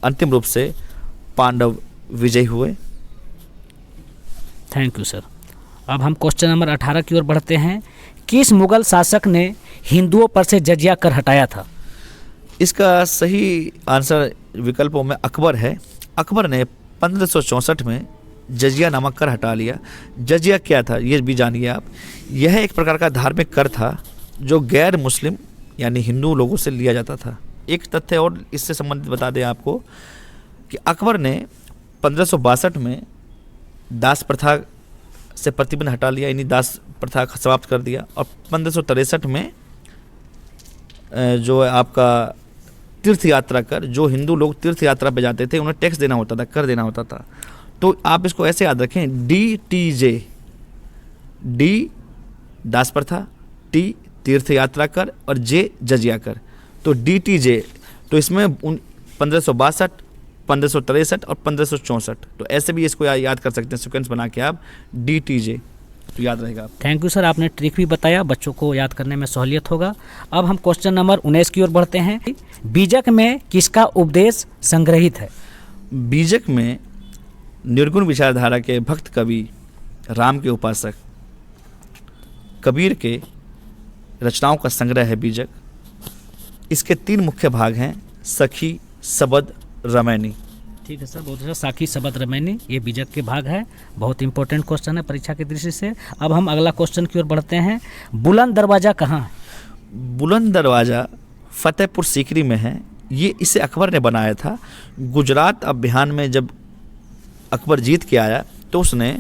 अंतिम रूप से पांडव विजयी हुए। Thank you sir. अब हम क्वेश्चन नंबर 18 की ओर बढ़ते हैं। किस मुगल शासक ने हिंदुओं पर से जजिया कर हटाया था? इसका सही आंसर विकल्पों में अकबर है। अकबर ने 1564 में जजिया नामक कर हटा लिया। जजिया क्या था ये भी जानिए आप। यह एक प्रकार का धार्मिक कर था जो गैर मुस्लिम यानी हिंदू लोगों से लिया जाता था। एक तथ्य और इससे संबंधित बता दें आपको कि अकबर ने 1562 में दास प्रथा से प्रतिबंध हटा लिया, यानी दास प्रथा समाप्त कर दिया। और 1563 में जो आपका तीर्थ यात्रा कर, जो हिंदू लोग तीर्थ यात्रा पे जाते थे उन्हें टैक्स देना होता था, कर देना होता था। तो आप इसको ऐसे याद रखें, DTJ, डी दास प्रथा, टी तीर्थ यात्रा कर और जे जजिया कर। तो DTJ, तो इसमें 1562, 1563 और 1564, तो ऐसे भी इसको याद कर सकते हैं सीक्वेंस बना के आप, DTJ, तो याद रहेगा आप। थैंक यू सर, आपने ट्रिक भी बताया, बच्चों को याद करने में सहूलियत होगा। अब हम क्वेश्चन नंबर 19 की ओर बढ़ते हैं। बीजक में किसका उपदेश संग्रहित है? बीजक में निर्गुण विचारधारा के भक्त कवि राम के उपासक कबीर के रचनाओं का संग्रह है बीजक। इसके 3 मुख्य भाग हैं, सखी, सबद, रमैनी। ठीक है सर, बहुत अच्छा। साखी, सबद, रमैनी, ये बीजक के भाग है। बहुत इंपॉर्टेंट क्वेश्चन है परीक्षा की दृष्टि से। अब हम अगला क्वेश्चन की ओर बढ़ते हैं। बुलंद दरवाज़ा कहाँ है? बुलंद दरवाज़ा फतेहपुर सीकरी में है। ये इसे अकबर ने बनाया था। गुजरात अभियान में जब अकबर जीत के आया तो उसने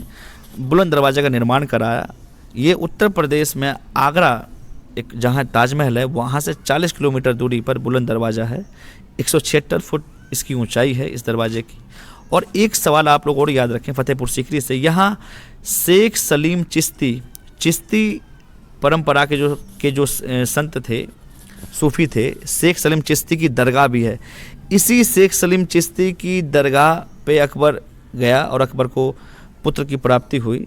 बुलंद दरवाज़ा का निर्माण कराया। ये उत्तर प्रदेश में आगरा, एक जहाँ ताजमहल है वहाँ से 40 किलोमीटर दूरी पर बुलंद दरवाज़ा है। 176 फुट इसकी ऊंचाई है इस दरवाजे की। और एक सवाल आप लोग और याद रखें फतेहपुर सीकरी से, यहाँ शेख सलीम चिश्ती परंपरा के जो संत थे, सूफी थे, शेख सलीम चिश्ती की दरगाह भी है। इसी शेख सलीम चिश्ती की दरगाह पे अकबर गया और अकबर को पुत्र की प्राप्ति हुई,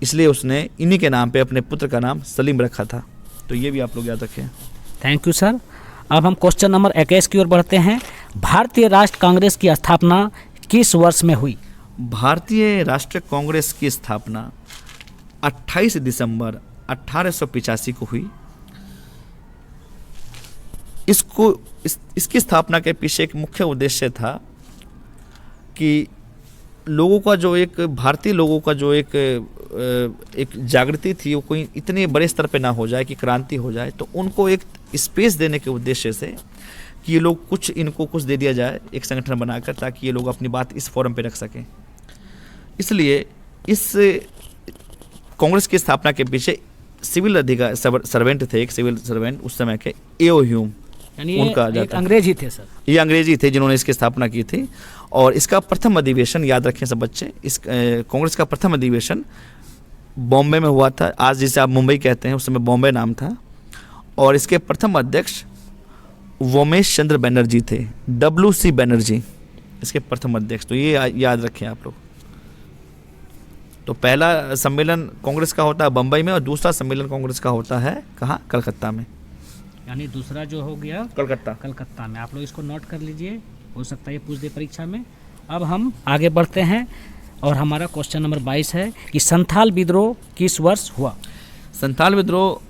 इसलिए उसने इन्हीं के नाम पे अपने पुत्र का नाम सलीम रखा था। तो ये भी आप लोग याद रखें। Thank you sir. अब हम क्वेश्चन नंबर 21 की ओर बढ़ते हैं। भारतीय राष्ट्र कांग्रेस की स्थापना किस वर्ष में हुई? भारतीय राष्ट्रीय कांग्रेस की स्थापना 28 दिसंबर 1885 को हुई। इसकी स्थापना के पीछे एक मुख्य उद्देश्य था कि लोगों का जो एक भारतीय लोगों का जो एक जागृति थी वो कोई इतने बड़े स्तर पे ना हो जाए कि क्रांति हो जाए, तो उनको एक स्पेस देने के उद्देश्य से कि ये लोग इनको कुछ दे दिया जाए एक संगठन बनाकर, ताकि ये लोग अपनी बात इस फोरम पे रख सकें। इसलिए इस कांग्रेस की स्थापना के पीछे सिविल सर्वेंट थे, एक सिविल सर्वेंट उस समय के, एओ ह्यूम, उनका जाता, अंग्रेज ही थे सर, ये अंग्रेजी थे जिन्होंने इसकी स्थापना की थी। और इसका प्रथम अधिवेशन याद रखें सब बच्चे, इस कांग्रेस का प्रथम अधिवेशन बॉम्बे में हुआ था। आज जिसे आप मुंबई कहते हैं उस समय बॉम्बे नाम था। और इसके प्रथम अध्यक्ष वोमेश चंद्र बनर्जी थे, WC बनर्जी इसके प्रथम अध्यक्ष। तो ये याद रखें आप लोग। तो पहला सम्मेलन कांग्रेस का होता है बम्बई में और दूसरा सम्मेलन कांग्रेस का होता है कहाँ? कलकत्ता में। यानी दूसरा जो हो गया कलकत्ता में। आप लोग इसको नोट कर लीजिए, हो सकता है ये पूछ दे परीक्षा में। अब हम आगे बढ़ते हैं और हमारा क्वेश्चन नंबर 22 है कि संथाल विद्रोह किस वर्ष हुआ? संथाल विद्रोह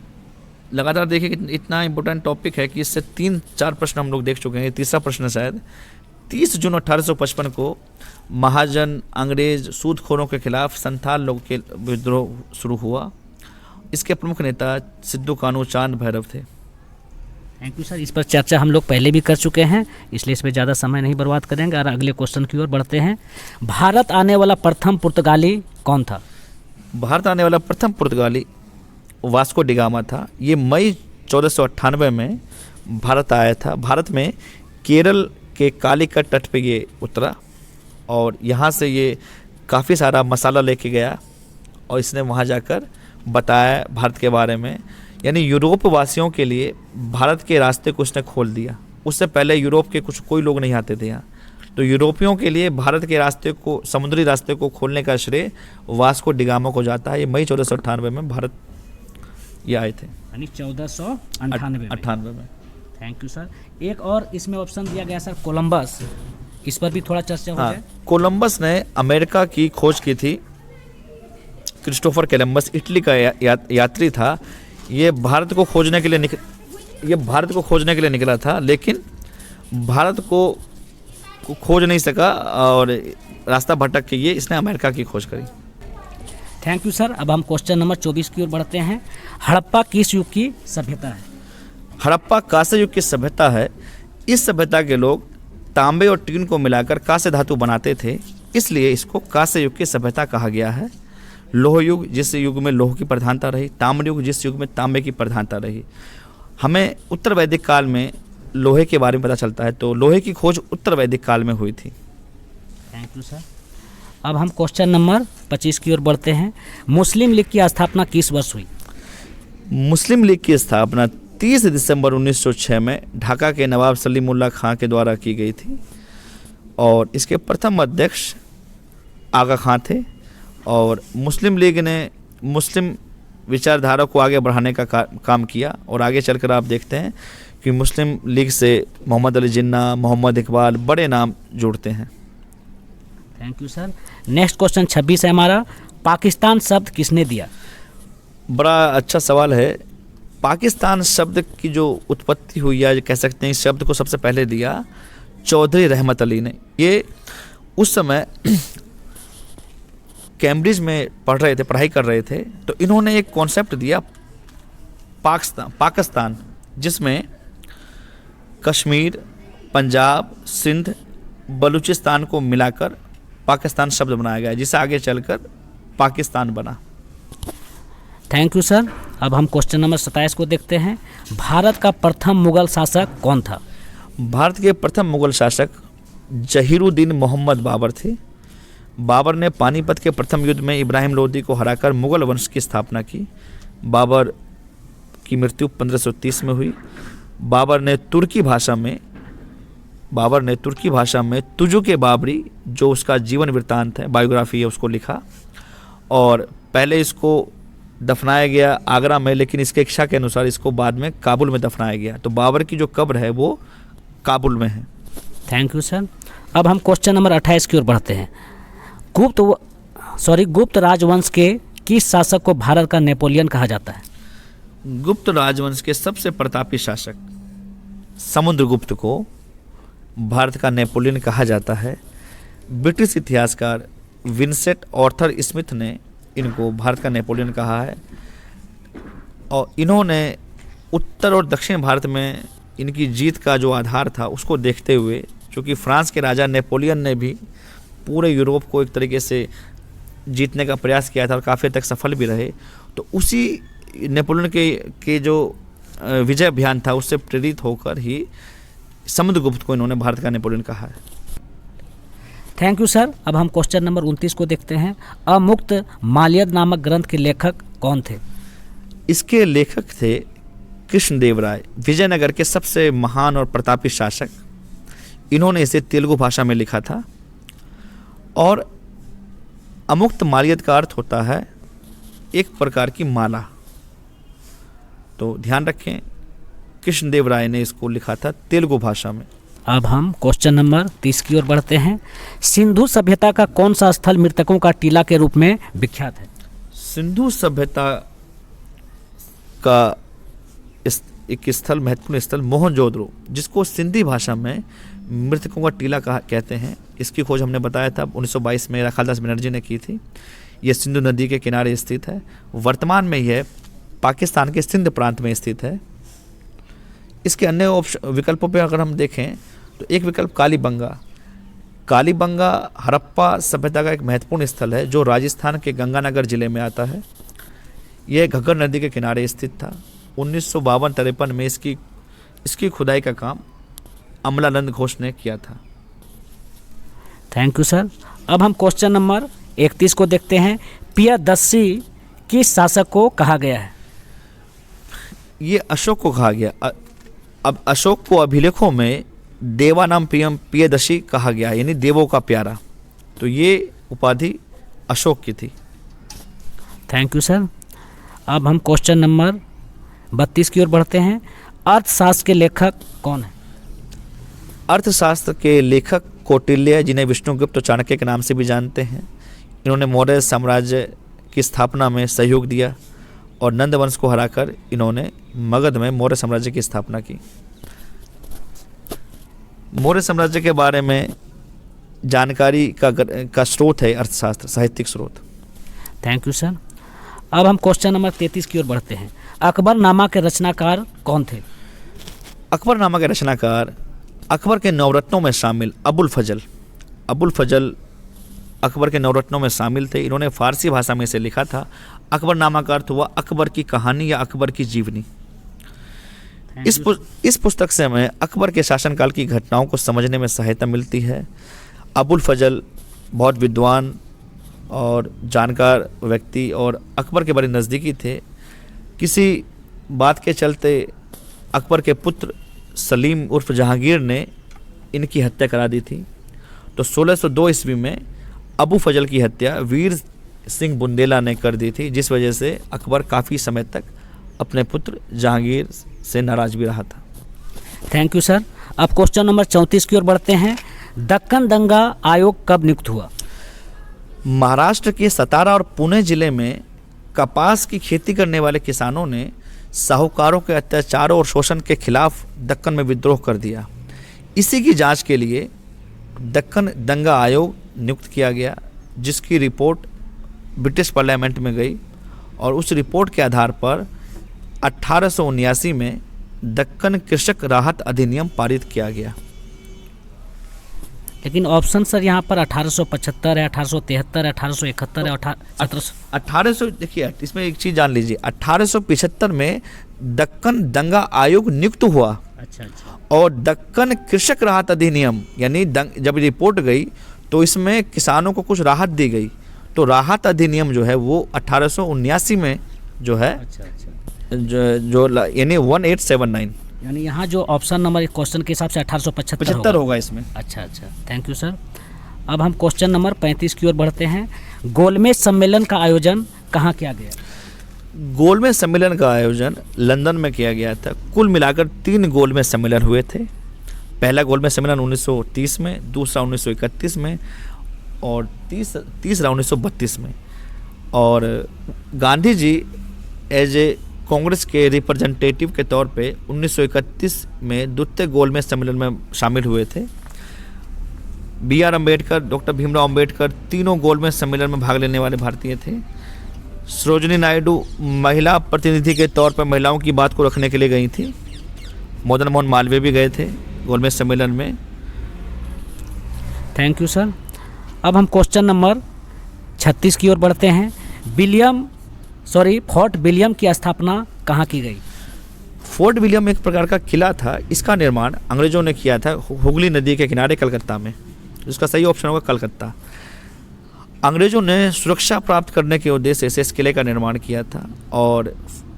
लगातार देखिए कि इतना इम्पोर्टेंट टॉपिक है कि इससे 3-4 प्रश्न हम लोग देख चुके हैं। तीसरा प्रश्न शायद 30 जून 1855 को महाजन, अंग्रेज, सूदखोरों के खिलाफ संथाल लोगों के विद्रोह शुरू हुआ। इसके प्रमुख नेता सिद्धू कानू चांद भैरव थे। Thank you sir. इस पर चर्चा हम लोग पहले भी कर चुके हैं, इसलिए इस पर ज़्यादा समय नहीं बर्बाद करेंगे और अगले क्वेश्चन की ओर बढ़ते हैं। भारत आने वाला प्रथम पुर्तगाली कौन था? भारत आने वाला प्रथम पुर्तगाली वास्को डिगामा था। ये मई 1498 में भारत आया था। भारत में केरल के कालीकट तट पे ये उतरा और यहाँ से ये काफ़ी सारा मसाला लेके गया और इसने वहाँ जाकर बताया भारत के बारे में। यानी यूरोप वासियों के लिए भारत के रास्ते को उसने खोल दिया। उससे पहले यूरोप के कोई लोग नहीं आते थे यहाँ, तो यूरोपियों के लिए भारत के रास्ते को, समुद्री रास्ते को खोलने का श्रेय वास्को डी गामा को जाता है। ये मई 1498 में भारत ये आए थे, यानी 1498 में। Thank you sir. एक और इसमें ऑप्शन दिया गया सर, कोलंबस, इस पर भी थोड़ा चर्चा हो जाए। कोलंबस ने अमेरिका की खोज की थी। क्रिस्टोफर कोलंबस इटली का यात्री था। ये भारत को खोजने के लिए निकला था, लेकिन भारत को खोज नहीं सका और रास्ता भटक के ये इसने अमेरिका की खोज करी। Thank you sir. अब हम क्वेश्चन नंबर 24 की ओर बढ़ते हैं। हड़प्पा किस युग की सभ्यता है? हड़प्पा कांस्य युग की सभ्यता है। इस सभ्यता के लोग तांबे और टीन को मिलाकर कांस्य धातु बनाते थे, इसलिए इसको कांस्य युग की सभ्यता कहा गया है। लोह युग, जिस युग में लोह की प्रधानता रही। ताम्र युग, जिस युग में तांबे की प्रधानता रही। हमें उत्तर वैदिक काल में लोहे के बारे में पता चलता है, तो लोहे की खोज उत्तर वैदिक काल में हुई थी। Thank you sir. अब हम क्वेश्चन नंबर 25 की ओर बढ़ते हैं। मुस्लिम लीग की स्थापना किस वर्ष हुई? मुस्लिम लीग की स्थापना 30 दिसंबर 1906 में ढाका के नवाब सलीमुल्लाह खां के द्वारा की गई थी और इसके प्रथम अध्यक्ष आगा खां थे। और मुस्लिम लीग ने मुस्लिम विचारधारा को आगे बढ़ाने का काम किया और आगे चलकर आप देखते हैं कि मुस्लिम लीग से मोहम्मद अली जिन्ना, मोहम्मद इकबाल बड़े नाम जुड़ते हैं। Thank you sir. Next question 26 है हमारा। पाकिस्तान शब्द किसने दिया? बड़ा अच्छा सवाल है। पाकिस्तान शब्द की जो उत्पत्ति हुई है, कह सकते हैं इस शब्द को सबसे पहले दिया चौधरी रहमत अली ने। ये उस समय कैम्ब्रिज में पढ़ाई कर रहे थे, तो इन्होंने एक कॉन्सेप्ट दिया पाकिस्तान, जिसमें कश्मीर, पंजाब, सिंध, बलूचिस्तान को मिलाकर पाकिस्तान शब्द बनाया गया, जिसे आगे चलकर पाकिस्तान बना। Thank you sir. अब हम क्वेश्चन नंबर 27 को देखते हैं। भारत का प्रथम मुगल शासक कौन था? भारत के प्रथम मुगल शासक जहीरुद्दीन मोहम्मद बाबर थे। बाबर ने पानीपत के प्रथम युद्ध में इब्राहिम लोदी को हराकर मुगल वंश की स्थापना की। बाबर की मृत्यु 1530 में हुई। बाबर ने तुर्की भाषा में तुजुक-ए बाबरी, जो उसका जीवन वृत्तांत है, बायोग्राफी है, उसको लिखा और पहले इसको दफनाया गया आगरा में, लेकिन इसके इच्छा के अनुसार इसको बाद में काबुल में दफनाया गया। तो बाबर की जो कब्र है वो काबुल में है। Thank you sir. अब हम क्वेश्चन नंबर 28 की ओर बढ़ते हैं। गुप्त राजवंश के किस शासक को भारत का नेपोलियन कहा जाता है? गुप्त राजवंश के सबसे प्रतापी शासक समुद्रगुप्त को भारत का नेपोलियन कहा जाता है। ब्रिटिश इतिहासकार विंसेंट आर्थर स्मिथ ने इनको भारत का नेपोलियन कहा है और इन्होंने उत्तर और दक्षिण भारत में इनकी जीत का जो आधार था उसको देखते हुए, क्योंकि फ्रांस के राजा नेपोलियन ने भी पूरे यूरोप को एक तरीके से जीतने का प्रयास किया था और काफ़ी तक सफल भी रहे, तो उसी नेपोलियन के जो विजय अभियान था उससे प्रेरित होकर ही समुद्रगुप्त को इन्होंने भारत का नेपोलियन कहा है। Thank you sir. अब हम क्वेश्चन नंबर 29 को देखते हैं। अमुक्त माल्यद नामक ग्रंथ के लेखक कौन थे? इसके लेखक थे कृष्णदेवराय, विजयनगर के सबसे महान और प्रतापी शासक। इन्होंने इसे तेलुगु भाषा में लिखा था और अमुक्त माल्यद का अर्थ होता है एक प्रकार की माला। तो ध्यान रखें, कृष्णदेवराय ने इसको लिखा था तेलुगु भाषा में। अब हम क्वेश्चन नंबर 30 की ओर बढ़ते हैं। सिंधु सभ्यता का कौन सा स्थल मृतकों का टीला के रूप में विख्यात है? सिंधु सभ्यता का एक स्थल, महत्वपूर्ण स्थल मोहनजोदड़ो, जिसको सिंधी भाषा में मृतकों का टीला कहते हैं। इसकी खोज हमने बताया था 1922 में राखालदास बनर्जी ने की थी। यह सिंधु नदी के किनारे स्थित है। वर्तमान में यह पाकिस्तान के सिंध प्रांत में स्थित है। इसके अन्य विकल्पों पर अगर हम देखें तो एक विकल्प कालीबंगा हड़प्पा सभ्यता का एक महत्वपूर्ण स्थल है जो राजस्थान के गंगानगर जिले में आता है। यह घग्गर नदी के किनारे स्थित था। 1952-53 में इसकी खुदाई का काम अमलानंद घोष ने किया था। Thank you sir. अब हम क्वेश्चन नंबर 31 को देखते हैं। पियादस्सी किस शासक को कहा गया है? ये अशोक को कहा गया। अब अशोक को अभिलेखों में देवानाम पियदर्शी कहा गया, यानी देवों का प्यारा। तो ये उपाधि अशोक की थी। Thank you sir. अब हम क्वेश्चन नंबर 32 की ओर बढ़ते हैं। अर्थशास्त्र के लेखक कौन है? अर्थशास्त्र के लेखक कौटिल्य, जिन्हें विष्णुगुप्त और चाणक्य के नाम से भी जानते हैं। इन्होंने मौर्य साम्राज्य की स्थापना में सहयोग दिया और नंद वंश को हराकर इन्होंने मगध में मौर्य साम्राज्य की स्थापना की। मौर्य साम्राज्य के बारे में जानकारी का स्रोत है अर्थशास्त्र, साहित्यिक स्रोत। Thank you sir. अब हम क्वेश्चन नंबर 33 की ओर बढ़ते हैं। अकबरनामा के रचनाकार कौन थे? अकबरनामा के रचनाकार अकबर के नवरत्नों में शामिल अबुल फजल अकबर के नवरत्नों में शामिल थे। इन्होंने फारसी भाषा में इसे लिखा था। अकबरनामा का अर्थ हुआ अकबर की कहानी या अकबर की जीवनी। इस पुस्तक से हमें अकबर के शासनकाल की घटनाओं को समझने में सहायता मिलती है। अबुल फजल बहुत विद्वान और जानकार व्यक्ति और अकबर के बड़े नज़दीकी थे। किसी बात के चलते अकबर के पुत्र सलीम उर्फ जहांगीर ने इनकी हत्या करा दी थी। तो 1602 ईस्वी में अबू फजल की हत्या वीर सिंह बुंदेला ने कर दी थी, जिस वजह से अकबर काफ़ी समय तक अपने पुत्र जहांगीर से नाराज भी रहा था। Thank you sir. अब क्वेश्चन नंबर 34 की ओर बढ़ते हैं। दक्कन दंगा आयोग कब नियुक्त हुआ? महाराष्ट्र के सतारा और पुणे जिले में कपास की खेती करने वाले किसानों ने साहूकारों के अत्याचारों और शोषण के खिलाफ दक्कन में विद्रोह कर दिया। इसी की जांच के लिए दक्कन दंगा आयोग नियुक्त किया गया, जिसकी रिपोर्ट ब्रिटिश पार्लियामेंट में गई और उस रिपोर्ट के आधार पर 1879 में दक्कन कृषक राहत अधिनियम पारित किया गया। लेकिन ऑप्शन सर यहाँ पर 1875 है, 1873 है, 1871 है, 1800। देखिए इसमें एक चीज़ जान लीजिए, 1875 में दक्कन दंगा आयोग नियुक्त हुआ। अच्छा। और दक्कन कृषक राहत अधिनियम यानी जब रिपोर्ट गई तो इसमें किसानों को कुछ राहत दी गई। तो राहत अधिनियम जो है वो 1879 में जो है जो यानी 1879, यानी यहाँ जो ऑप्शन नंबर एक क्वेश्चन के हिसाब से 1875 होगा इसमें। अच्छा। Thank you sir. अब हम क्वेश्चन नंबर 35 की ओर बढ़ते हैं। गोलमेज सम्मेलन का आयोजन कहाँ किया गया? गोलमेज सम्मेलन का आयोजन लंदन में किया गया था। कुल मिलाकर 3 गोलमेज सम्मेलन हुए थे। पहला गोलमेज सम्मेलन 1930 में, दूसरा 1931 में और तीसरा 1932 में। और गांधी जी एज ए कांग्रेस के रिप्रेजेंटेटिव के तौर पे 1931 में द्वितीय गोलमेज सम्मेलन में शामिल हुए थे। BR अम्बेडकर, डॉक्टर भीमराव अम्बेडकर तीनों गोलमेज सम्मेलन में भाग लेने वाले भारतीय थे। सरोजिनी नायडू महिला प्रतिनिधि के तौर पर महिलाओं की बात को रखने के लिए गई थी। मदन मोहन मालवीय भी गए थे गोलमेज सम्मेलन में। Thank you sir. अब हम क्वेश्चन नंबर 36 की ओर बढ़ते हैं। फोर्ट विलियम की स्थापना कहाँ की गई? फोर्ट विलियम एक प्रकार का किला था। इसका निर्माण अंग्रेजों ने किया था हुगली नदी के किनारे कलकत्ता में। इसका सही ऑप्शन होगा कलकत्ता। अंग्रेजों ने सुरक्षा प्राप्त करने के उद्देश्य से इस किले का निर्माण किया था और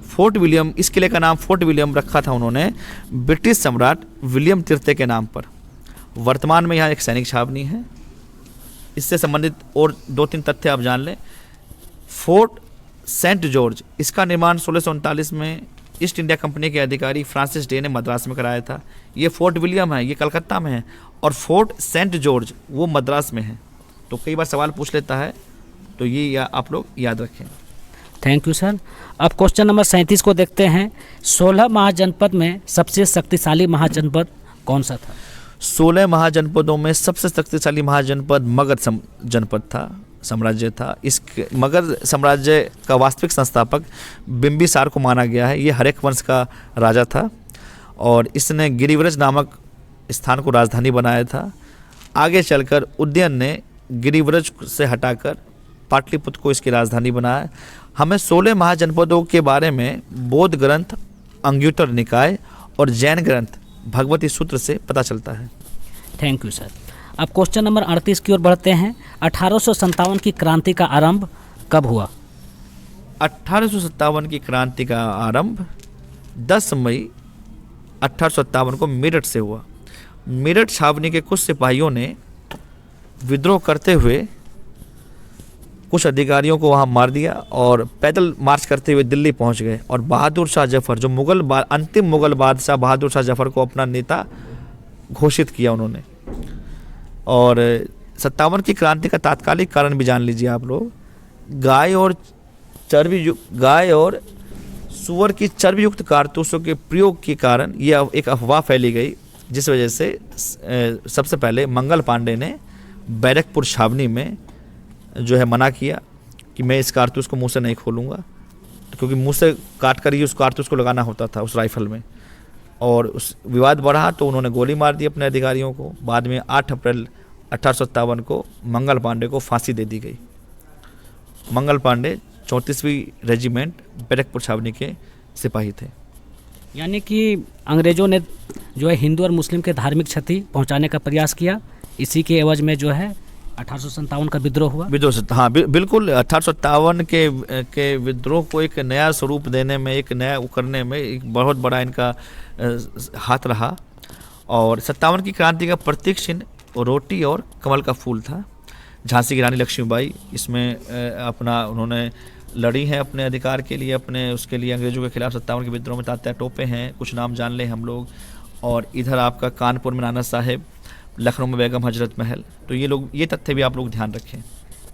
फोर्ट विलियम, इस किले का नाम फोर्ट विलियम रखा था उन्होंने ब्रिटिश सम्राट विलियम तृतीय के नाम पर। वर्तमान में यहाँ एक सैनिक छावनी है। इससे संबंधित और 2-3 तथ्य आप जान लें। फोर्ट सेंट जॉर्ज, इसका निर्माण 1639 में ईस्ट इंडिया कंपनी के अधिकारी फ्रांसिस डे ने मद्रास में कराया था। ये फोर्ट विलियम है, ये कलकत्ता में है, और फोर्ट सेंट जॉर्ज वो मद्रास में है। तो कई बार सवाल पूछ लेता है, तो ये आप लोग याद रखें। Thank you sir. अब क्वेश्चन नंबर 37 को देखते हैं। 16 महाजनपद में सबसे शक्तिशाली महाजनपद कौन सा था? 16 महाजनपदों में सबसे शक्तिशाली महाजनपद मगध जनपद था, साम्राज्य था। इस मगध साम्राज्य का वास्तविक संस्थापक बिंबिसार को माना गया है। ये हरेक वंश का राजा था और इसने गिरिव्रज नामक स्थान को राजधानी बनाया था। आगे चलकर उदयन ने गिरिव्रज से हटाकर पाटलिपुत्र को इसकी राजधानी बनाया। हमें 16 महाजनपदों के बारे में बौद्ध ग्रंथ अंग्युतर निकाय और जैन ग्रंथ भगवती सूत्र से पता चलता है। Thank you sir. अब क्वेश्चन नंबर 38 की ओर बढ़ते हैं। 1857 की क्रांति का आरंभ कब हुआ? 1857 की क्रांति का आरंभ 10 मई 1857 को मेरठ से हुआ। मेरठ छावनी के कुछ सिपाहियों ने विद्रोह करते हुए कुछ अधिकारियों को वहां मार दिया और पैदल मार्च करते हुए दिल्ली पहुंच गए और बहादुर शाह जफर, जो अंतिम मुगल बादशाह बहादुर शाह जफर को अपना नेता घोषित किया उन्होंने। और 57 की क्रांति का तात्कालिक कारण भी जान लीजिए आप लोग। गाय और सूअर की चर्बी युक्त कारतूसों के प्रयोग के कारण यह एक अफवाह फैली गई, जिस वजह से सबसे पहले मंगल पांडे ने बैरकपुर छावनी में जो है मना किया कि मैं इस कारतूस को मुंह से नहीं खोलूँगा, क्योंकि मुंह से काट कर ही उस कारतूस को लगाना होता था उस राइफल में। और उस विवाद बढ़ा तो उन्होंने गोली मार दी अपने अधिकारियों को। बाद में 8 अप्रैल 1857 को मंगल पांडे को फांसी दे दी गई। मंगल पांडे 34वीं रेजिमेंट बैरकपुर छावनी के सिपाही थे। यानी कि अंग्रेज़ों ने जो है हिंदू और मुस्लिम के धार्मिक क्षति पहुंचाने का प्रयास किया, इसी के एवज में जो है 1857 का विद्रोह हुआ। हाँ बिल्कुल। 1857 के विद्रोह को एक नया स्वरूप देने में, एक नया करने में एक बहुत बड़ा इनका हाथ रहा। और 57 की क्रांति का प्रतीक चिन्ह रोटी और कमल का फूल था। झांसी की रानी लक्ष्मीबाई इसमें अपना उन्होंने लड़ी हैं अपने अधिकार के लिए, अपने उसके लिए अंग्रेजों के खिलाफ 57 के विद्रोह में। तात्या टोपे हैं, कुछ नाम जान लें हम लोग। और इधर आपका कानपुर में नाना साहेब, लखनऊ में बेगम हजरत महल। तो ये तथ्य भी आप लोग ध्यान रखें।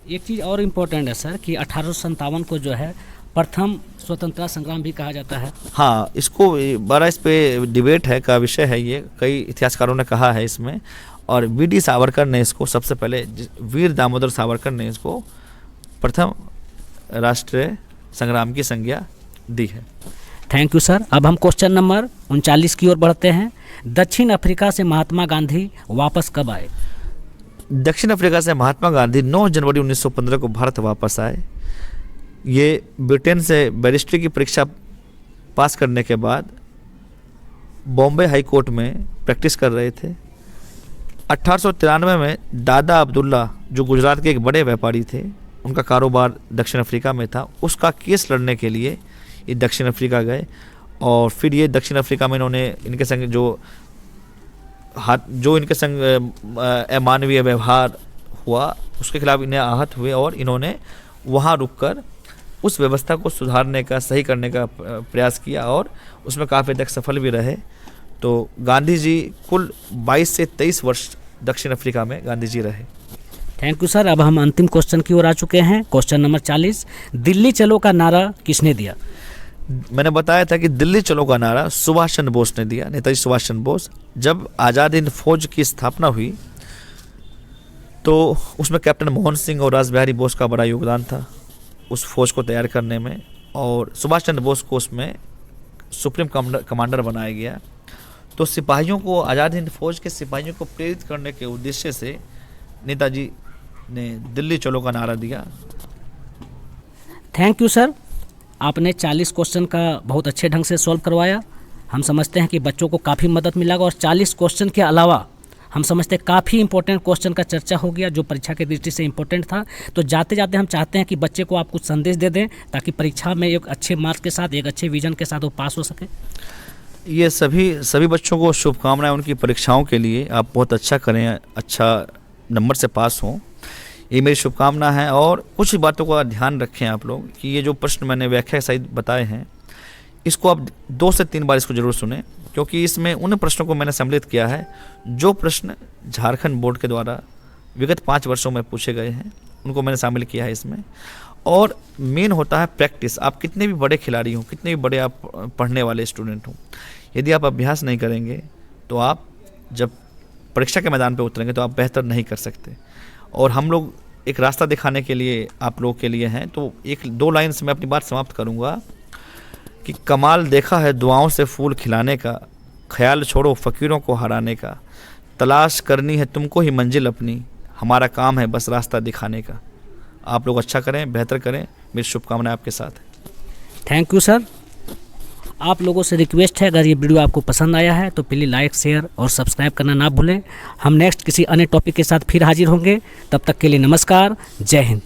एक चीज़ और इम्पोर्टेंट है सर कि 1857 को जो है प्रथम स्वतंत्रता संग्राम भी कहा जाता है। हाँ, इसको बड़ा इस पे डिबेट है का विषय है ये, कई इतिहासकारों ने कहा है इसमें। और वी.डी. सावरकर ने इसको सबसे पहले, वीर दामोदर सावरकर ने इसको प्रथम राष्ट्रीय संग्राम की संज्ञा दी है। Thank you sir. अब हम क्वेश्चन नंबर 39 की ओर बढ़ते हैं। दक्षिण अफ्रीका से महात्मा गांधी वापस कब आए? दक्षिण अफ्रीका से महात्मा गांधी 9 जनवरी 1915 को भारत वापस आए। ये ब्रिटेन से बैरिस्ट्री की परीक्षा पास करने के बाद बॉम्बे हाई कोर्ट में प्रैक्टिस कर रहे थे। 1893 में दादा अब्दुल्ला, जो गुजरात के एक बड़े व्यापारी थे, उनका कारोबार दक्षिण अफ्रीका में था, उसका केस लड़ने के लिए ये दक्षिण अफ्रीका गए। और फिर ये दक्षिण अफ्रीका में इन्होंने इनके संग जो इनके संग अमानवीय व्यवहार हुआ उसके खिलाफ इन्हें आहत हुए और इन्होंने वहाँ रुककर उस व्यवस्था को सुधारने का, सही करने का प्रयास किया और उसमें काफ़ी हद तक सफल भी रहे। तो गांधी जी कुल 22 से 23 वर्ष दक्षिण अफ्रीका में गांधी जी रहे। Thank you sir. अब हम अंतिम क्वेश्चन की ओर आ चुके हैं। Question number 40। दिल्ली चलो का नारा किसने दिया? मैंने बताया था कि दिल्ली चलो का नारा सुभाष चंद्र बोस ने दिया, नेताजी सुभाष चंद्र बोस। जब आज़ाद हिंद फौज की स्थापना हुई तो उसमें कैप्टन मोहन सिंह और रासबिहारी बोस का बड़ा योगदान था उस फौज को तैयार करने में। और सुभाष चंद्र बोस को उसमें सुप्रीम कमांडर बनाया गया। तो सिपाहियों को, आज़ाद हिंद फौज के सिपाहियों को प्रेरित करने के उद्देश्य से नेताजी ने दिल्ली चलो का नारा दिया। Thank you sir. आपने 40 क्वेश्चन का बहुत अच्छे ढंग से सॉल्व करवाया। हम समझते हैं कि बच्चों को काफ़ी मदद मिलेगा और 40 क्वेश्चन के अलावा हम समझते हैं काफ़ी इंपॉर्टेंट क्वेश्चन का चर्चा हो गया जो परीक्षा की दृष्टि से इंपॉर्टेंट था। तो जाते जाते हम चाहते हैं कि बच्चे को आप कुछ संदेश दे दें ताकि परीक्षा में एक अच्छे मार्क्स के साथ, एक अच्छे विजन के साथ वो पास हो सके। ये सभी बच्चों को शुभकामनाएं उनकी परीक्षाओं के लिए। आप बहुत अच्छा करें, अच्छा नंबर से पास हों, ये मेरी शुभकामना है। और कुछ बातों का ध्यान रखें आप लोग कि ये जो प्रश्न मैंने व्याख्या सहित बताए हैं इसको आप 2 से 3 बार इसको ज़रूर सुनें, क्योंकि इसमें उन प्रश्नों को मैंने सम्मिलित किया है जो प्रश्न झारखंड बोर्ड के द्वारा विगत 5 वर्षों में पूछे गए हैं, उनको मैंने शामिल किया है इसमें। और मेन होता है प्रैक्टिस। आप कितने भी बड़े खिलाड़ी हों, कितने भी बड़े आप पढ़ने वाले स्टूडेंट हों, यदि आप अभ्यास नहीं करेंगे तो आप जब परीक्षा के मैदान पर उतरेंगे तो आप बेहतर नहीं कर सकते। और हम लोग एक रास्ता दिखाने के लिए आप लोग के लिए हैं। तो 1-2 लाइन से मैं अपनी बात समाप्त करूंगा कि कमाल देखा है दुआओं से फूल खिलाने का, ख्याल छोड़ो फ़कीरों को हराने का, तलाश करनी है तुमको ही मंजिल अपनी, हमारा काम है बस रास्ता दिखाने का। आप लोग अच्छा करें, बेहतर करें, मेरी शुभकामनाएं आपके साथ है। Thank you sir. आप लोगों से रिक्वेस्ट है, अगर ये वीडियो आपको पसंद आया है तो प्लीज़ लाइक, शेयर और सब्सक्राइब करना ना भूलें। हम नेक्स्ट किसी अन्य टॉपिक के साथ फिर हाजिर होंगे। तब तक के लिए नमस्कार, जय हिंद।